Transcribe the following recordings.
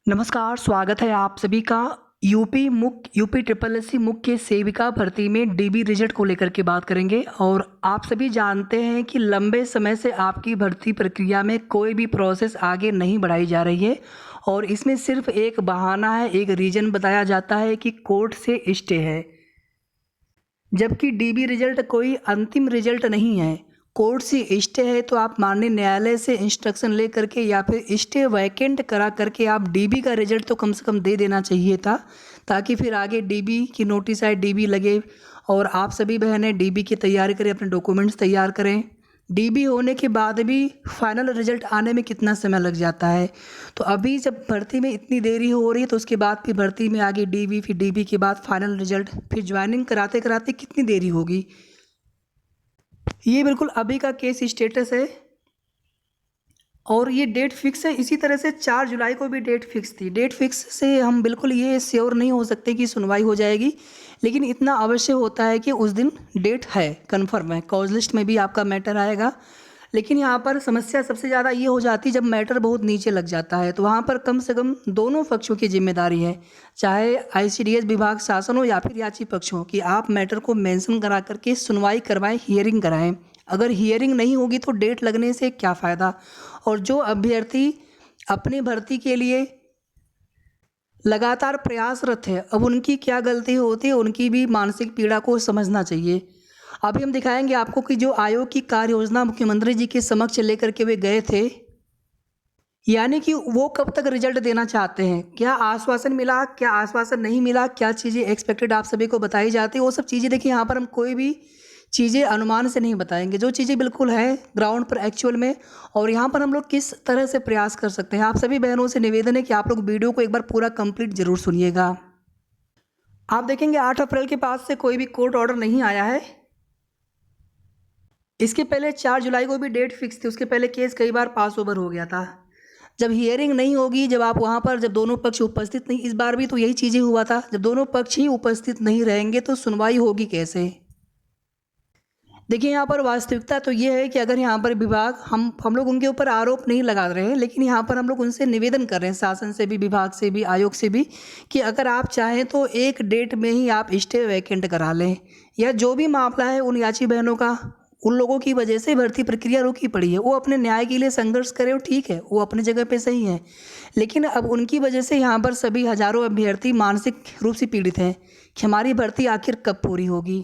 नमस्कार, स्वागत है आप सभी का यूपी ट्रिपल एससी मुख्य सेविका भर्ती में डीबी रिजल्ट को लेकर के बात करेंगे। और आप सभी जानते हैं कि लंबे समय से आपकी भर्ती प्रक्रिया में कोई भी प्रोसेस आगे नहीं बढ़ाई जा रही है और इसमें सिर्फ एक बहाना है, एक रीज़न बताया जाता है कि कोर्ट से स्टे है, जबकि डीबी रिजल्ट कोई अंतिम रिजल्ट नहीं है। कोर्ट से स्टे है तो आप माननीय न्यायालय से इंस्ट्रक्शन ले करके या फिर स्टे वैकेंट करा करके आप डीबी का रिजल्ट तो कम से कम दे देना चाहिए था, ताकि फिर आगे डीबी की नोटिस आए, डीबी लगे और आप सभी बहनें डीबी की तैयारी करें, अपने डॉक्यूमेंट्स तैयार करें। डीबी होने के बाद भी फाइनल रिजल्ट आने में कितना समय लग जाता है। तो अभी जब भर्ती में इतनी देरी हो रही है तो उसके बाद फिर भर्ती में आगे डीबी, फिर डीबी के बाद फाइनल रिजल्ट, फिर ज्वाइनिंग कराते कराते कितनी देरी होगी। ये बिल्कुल अभी का केस स्टेटस है और ये डेट फिक्स है। इसी तरह से 4 जुलाई को भी डेट फिक्स थी। डेट फिक्स से हम बिल्कुल ये श्योर नहीं हो सकते कि सुनवाई हो जाएगी, लेकिन इतना अवश्य होता है कि उस दिन डेट है, कन्फर्म है। कॉज लिस्ट में भी आपका मैटर आएगा। लेकिन यहाँ पर समस्या सबसे ज़्यादा ये हो जाती है जब मैटर बहुत नीचे लग जाता है, तो वहाँ पर कम से कम दोनों पक्षों की जिम्मेदारी है, चाहे आईसीडीएस विभाग शासन हो या फिर याची पक्ष हो, कि आप मैटर को मेंशन करा करके सुनवाई करवाएं, हियरिंग कराएं। अगर हियरिंग नहीं होगी तो डेट लगने से क्या फ़ायदा। और जो अभ्यर्थी अपनी भर्ती के लिए लगातार प्रयासरत है, अब उनकी क्या गलती होती है, उनकी भी मानसिक पीड़ा को समझना चाहिए। अभी हम दिखाएंगे आपको कि जो आयोग की कार्य योजना मुख्यमंत्री जी के समक्ष लेकर के वे गए थे, यानी कि वो कब तक रिजल्ट देना चाहते हैं, क्या आश्वासन मिला, क्या आश्वासन नहीं मिला, क्या चीज़ें एक्सपेक्टेड आप सभी को बताई जाती है, वो सब चीज़ें देखिए। यहाँ पर हम कोई भी चीज़ें अनुमान से नहीं बताएंगे, जो चीज़ें बिल्कुल है ग्राउंड पर एक्चुअल में, और यहाँ पर हम लोग किस तरह से प्रयास कर सकते हैं। आप सभी बहनों से निवेदन है कि आप लोग वीडियो को एक बार पूरा कंप्लीट जरूर सुनिएगा। आप देखेंगे 8 अप्रैल के बाद से कोई भी कोर्ट ऑर्डर नहीं आया है। इसके पहले 4 जुलाई को भी डेट फिक्स थी, उसके पहले केस कई बार पास ओवर हो गया था। जब हियरिंग नहीं होगी, जब आप वहाँ पर जब दोनों पक्ष उपस्थित नहीं, इस बार भी तो यही चीज़ें हुआ था, जब दोनों पक्ष ही उपस्थित नहीं रहेंगे तो सुनवाई होगी कैसे। देखिए यहाँ पर वास्तविकता तो ये है कि अगर यहाँ पर विभाग, हम लोग उनके ऊपर आरोप नहीं लगा रहे हैं, लेकिन यहाँ पर हम लोग उनसे निवेदन कर रहे हैं, शासन से भी, विभाग से भी, आयोग से भी, कि अगर आप चाहें तो एक डेट में ही आप स्टे वैकेंट करा लें, या जो भी मामला है उन याची बहनों का, उन लोगों की वजह से भर्ती प्रक्रिया रुकी पड़ी है, वो अपने न्याय के लिए संघर्ष करें, वो ठीक है, वो अपनी जगह पे सही है। लेकिन अब उनकी वजह से यहाँ पर सभी हजारों अभ्यर्थी मानसिक रूप से पीड़ित हैं कि हमारी भर्ती आखिर कब पूरी होगी।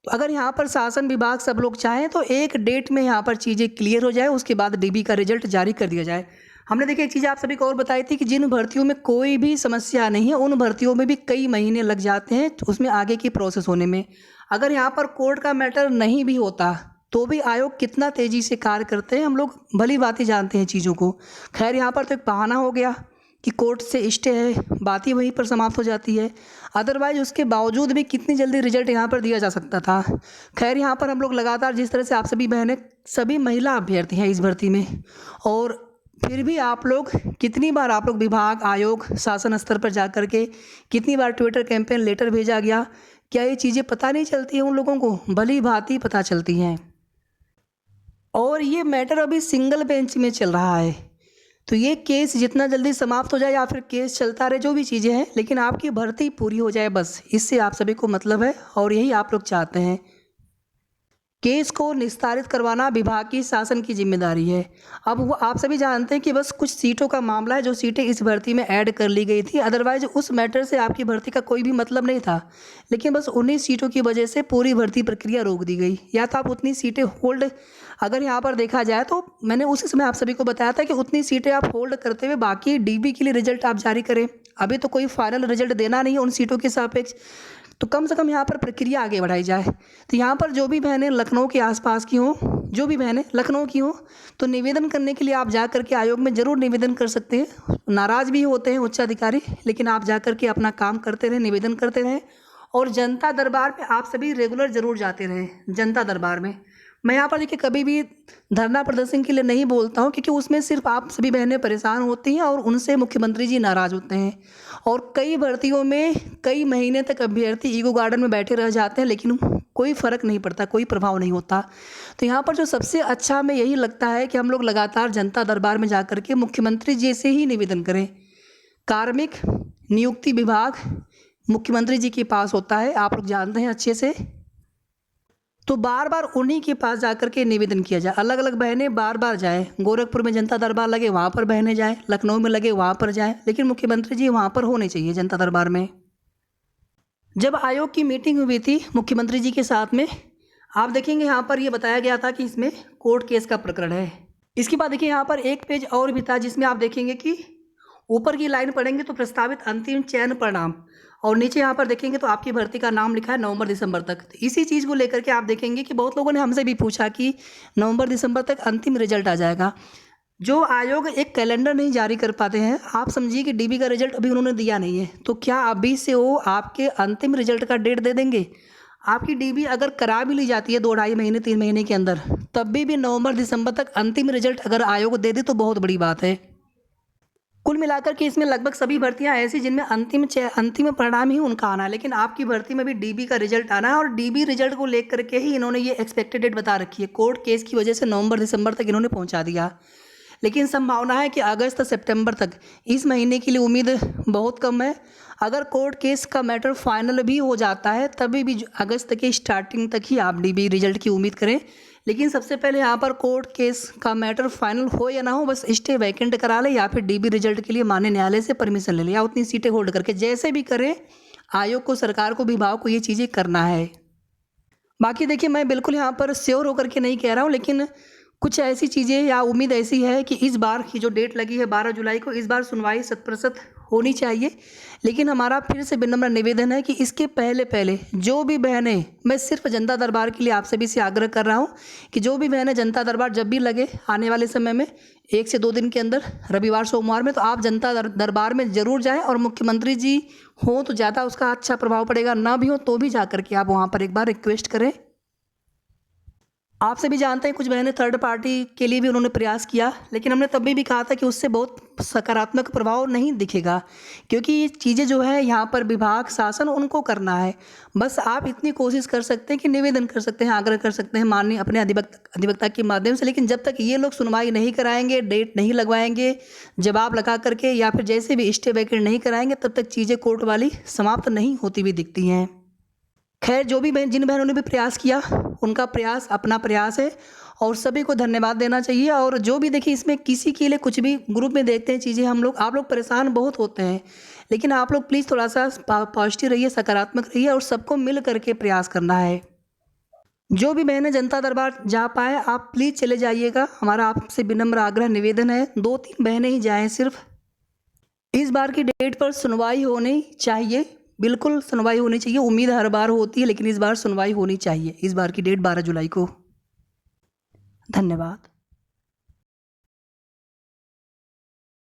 तो अगर यहाँ पर शासन विभाग सब लोग चाहें तो एक डेट में यहाँ पर चीज़ें क्लियर हो जाए, उसके बाद डीबी का रिजल्ट जारी कर दिया जाए। हमने देखिए एक चीज़ आप सभी को और बताई थी कि जिन भर्तियों में कोई भी समस्या नहीं है, उन भर्तियों में भी कई महीने लग जाते हैं उसमें आगे की प्रोसेस होने में। अगर यहाँ पर कोर्ट का मैटर नहीं भी होता तो भी आयोग कितना तेज़ी से कार्य करते हैं, हम लोग भली बातें जानते हैं चीज़ों को। खैर यहाँ पर तो एक बहाना हो गया कि कोर्ट से स्टे है, बात ही वहीं पर समाप्त हो जाती है। अदरवाइज उसके बावजूद भी कितनी जल्दी रिजल्ट यहाँ पर दिया जा सकता था। खैर यहाँ पर हम लोग लगातार, जिस तरह से आप सभी बहनें, सभी महिला अभ्यर्थी हैं इस भर्ती में, और फिर भी आप लोग कितनी बार, आप लोग विभाग, आयोग, शासन स्तर पर जा कर के कितनी बार ट्विटर कैंपेन, लेटर भेजा गया, क्या ये चीज़ें पता नहीं चलती हैं उन लोगों को? भली भांति पता चलती हैं। और ये मैटर अभी सिंगल बेंच में चल रहा है, तो ये केस जितना जल्दी समाप्त हो जाए या फिर केस चलता रहे, जो भी चीज़ें हैं, लेकिन आपकी भर्ती पूरी हो जाए, बस इससे आप सभी को मतलब है और यही आप लोग चाहते हैं। केस को निस्तारित करवाना विभाग की, शासन की जिम्मेदारी है। अब वो आप सभी जानते हैं कि बस कुछ सीटों का मामला है, जो सीटें इस भर्ती में ऐड कर ली गई थी, अदरवाइज उस मैटर से आपकी भर्ती का कोई भी मतलब नहीं था। लेकिन बस उन्हीं सीटों की वजह से पूरी भर्ती प्रक्रिया रोक दी गई, या तो आप उतनी सीटें होल्ड, अगर यहाँ पर देखा जाए तो मैंने उसी समय आप सभी को बताया था कि उतनी सीटें आप होल्ड करते हुए बाकी डीबी के लिए रिजल्ट आप जारी करें। अभी तो कोई फाइनल रिजल्ट देना नहीं है उन सीटों के सापेक्ष, तो कम से कम यहाँ पर प्रक्रिया आगे बढ़ाई जाए। तो यहाँ पर जो भी बहनें लखनऊ के आसपास की हों, जो भी बहनें लखनऊ की हों, तो निवेदन करने के लिए आप जा कर के आयोग में ज़रूर निवेदन कर सकते हैं। नाराज़ भी होते हैं उच्च अधिकारी, लेकिन आप जा कर के अपना काम करते रहें, निवेदन करते रहें, और जनता दरबार में आप सभी रेगुलर ज़रूर जाते रहें। जनता दरबार में मैं यहाँ पर देखिए कभी भी धरना प्रदर्शन के लिए नहीं बोलता हूँ, क्योंकि उसमें सिर्फ आप सभी बहनें परेशान होती हैं और उनसे मुख्यमंत्री जी नाराज़ होते हैं। और कई भर्तियों में कई महीने तक अभ्यर्थी ईगो गार्डन में बैठे रह जाते हैं, लेकिन कोई फ़र्क नहीं पड़ता, कोई प्रभाव नहीं होता। तो यहाँ पर जो सबसे अच्छा हमें यही लगता है कि हम लोग लगातार जनता दरबार में जा कर के मुख्यमंत्री जी से ही निवेदन करें। कार्मिक नियुक्ति विभाग मुख्यमंत्री जी के पास होता है, आप लोग जानते हैं अच्छे से। तो बार बार उन्हीं के पास जाकर के निवेदन किया जाए। अलग अलग बहनें बार बार जाएँ, गोरखपुर में जनता दरबार लगे वहाँ पर बहनें जाएँ, लखनऊ में लगे वहाँ पर जाएँ, लेकिन मुख्यमंत्री जी वहाँ पर होने चाहिए जनता दरबार में। जब आयोग की मीटिंग हुई थी मुख्यमंत्री जी के साथ में, आप देखेंगे यहाँ पर ये बताया गया था कि इसमें कोर्ट केस का प्रकरण है। इसके बाद देखिए यहाँ पर एक पेज और भी था जिसमें आप देखेंगे कि ऊपर की लाइन पढ़ेंगे तो प्रस्तावित अंतिम चयन परिणाम, और नीचे यहाँ पर देखेंगे तो आपकी भर्ती का नाम लिखा है नवंबर दिसंबर तक। तो इसी चीज़ को लेकर के आप देखेंगे कि बहुत लोगों ने हमसे भी पूछा कि नवंबर दिसंबर तक अंतिम रिजल्ट आ जाएगा। जो आयोग एक कैलेंडर नहीं जारी कर पाते हैं, आप समझिए कि डीबी का रिजल्ट अभी उन्होंने दिया नहीं है, तो क्या अभी से वो आपके अंतिम रिजल्ट का डेट दे देंगे? आपकी डीबी अगर करा भी ली जाती है 2-2.5 महीने 3 महीने के अंदर, तब भी नवंबर दिसंबर तक अंतिम रिजल्ट अगर आयोग दे दे तो बहुत बड़ी बात है। कुल मिलाकर के इसमें लगभग सभी भर्तियां ऐसी जिनमें अंतिम परिणाम ही उनका आना है, लेकिन आपकी भर्ती में भी डीबी का रिजल्ट आना है, और डीबी रिजल्ट को लेकर के ही इन्होंने ये एक्सपेक्टेड डेट बता रखी है। कोर्ट केस की वजह से नवंबर दिसंबर तक इन्होंने पहुंचा दिया, लेकिन संभावना है कि अगस्त सितंबर तक, इस महीने के लिए उम्मीद बहुत कम है। अगर कोर्ट केस का मैटर फाइनल भी हो जाता है तभी भी अगस्त के स्टार्टिंग तक ही आप डीबी रिजल्ट की उम्मीद करें, लेकिन सबसे पहले यहाँ पर कोर्ट केस का मैटर फाइनल हो या ना हो, बस स्टे वैकेंट करा ले या फिर डीबी रिजल्ट के लिए मान्य न्यायालय से परमिशन ले ले, या उतनी सीटें होल्ड करके जैसे भी करें, आयोग को, सरकार को, विभाग को ये चीज़ें करना है। बाकी देखिए मैं बिल्कुल यहाँ पर श्योर होकर के नहीं कह रहा हूँ, लेकिन कुछ ऐसी चीज़ें या उम्मीद ऐसी है कि इस बार की जो डेट लगी है 12 जुलाई को, इस बार सुनवाई 100% होनी चाहिए। लेकिन हमारा फिर से विनम्र निवेदन है कि इसके पहले जो भी बहनें, मैं सिर्फ जनता दरबार के लिए आप सभी से आग्रह कर रहा हूँ कि जो भी बहनें जनता दरबार जब भी लगे आने वाले समय में 1 से 2 दिन के अंदर, रविवार सोमवार में, तो आप जनता दरबार में ज़रूर जाएँ, और मुख्यमंत्री जी हों तो ज़्यादा उसका अच्छा प्रभाव पड़ेगा, ना भी हो तो भी जा करके आप वहाँ पर एक बार रिक्वेस्ट करें। आप सभी जानते हैं कुछ बहनें थर्ड पार्टी के लिए भी उन्होंने प्रयास किया, लेकिन हमने तभी भी कहा था कि उससे बहुत सकारात्मक प्रभाव नहीं दिखेगा, क्योंकि ये चीज़ें जो है यहाँ पर विभाग, शासन उनको करना है। बस आप इतनी कोशिश कर सकते हैं कि निवेदन कर सकते हैं, आग्रह कर सकते हैं माननीय अपने अधिवक्ता के माध्यम से, लेकिन जब तक ये लोग सुनवाई नहीं कराएंगे, डेट नहीं लगवाएंगे, जवाब लगा करके, या फिर जैसे भी स्टे वैकेंट नहीं कराएंगे, तब तक चीज़ें कोर्ट वाली समाप्त नहीं होती हुई दिखती हैं। खैर, जो भी जिन बहनों ने भी प्रयास किया, उनका प्रयास अपना प्रयास है, और सभी को धन्यवाद देना चाहिए। और जो भी देखिए इसमें किसी के लिए कुछ भी ग्रुप में देखते हैं चीज़ें, आप लोग परेशान बहुत होते हैं, लेकिन आप लोग प्लीज़ थोड़ा सा पॉजिटिव रहिए, सकारात्मक रहिए, और सबको मिल करके प्रयास करना है। जो भी बहनें जनता दरबार जा पाए, आप प्लीज़ चले जाइएगा, हमारा आपसे विनम्र आग्रह निवेदन है। 2-3 बहनें ही जाएँ सिर्फ। इस बार की डेट पर सुनवाई होनी चाहिए, बिल्कुल सुनवाई होनी चाहिए। उम्मीद हर बार होती है, लेकिन इस बार सुनवाई होनी चाहिए। इस बार की डेट 12 जुलाई को। धन्यवाद।